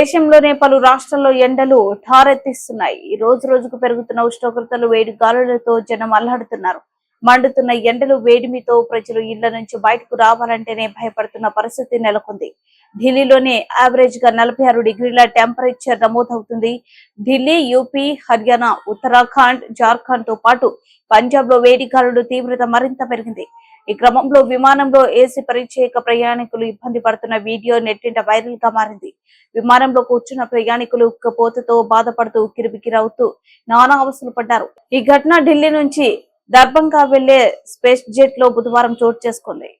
దేశంలోనే పలు రాష్ట్రాల్లో ఎండలు ఠారెత్తిస్తున్నాయి. ఈ రోజు రోజుకు పెరుగుతున్న ఉష్ణోగ్రతలు వేడి గాలులతో జనం అల్లాడుతున్నారు. మండుతున్న ఎండలు వేడిమితో ప్రజలు ఇళ్ల నుంచి బయటకు రావాలంటేనే భయపడుతున్న పరిస్థితి నెలకొంది. ఢిల్లీలోనే యావరేజ్ గా 46 డిగ్రీల టెంపరేచర్ నమోదవుతుంది. ఢిల్లీ, యూపీ, హర్యానా, ఉత్తరాఖండ్, జార్ఖండ్ తో పాటు పంజాబ్ లో వేడి గాలుల తీవ్రత మరింత పెరిగింది. ఈ క్రమంలో విమానంలో ఏసీ పరిచయక ప్రయాణికులు ఇబ్బంది పడుతున్న వీడియో నెట్టింట వైరల్ గా మారింది. విమానంలో కూర్చున్న ప్రయాణికులు ఉక్కపోతతో బాధపడుతూ ఉక్కిరిబిక్కిరవుతూ నానా అవస్థలు పడ్డారు. ఈ ఘటన ఢిల్లీ నుంచి దర్భంగా వెళ్లే స్పేస్ జెట్ లో బుధవారం చోటు చేసుకుంది.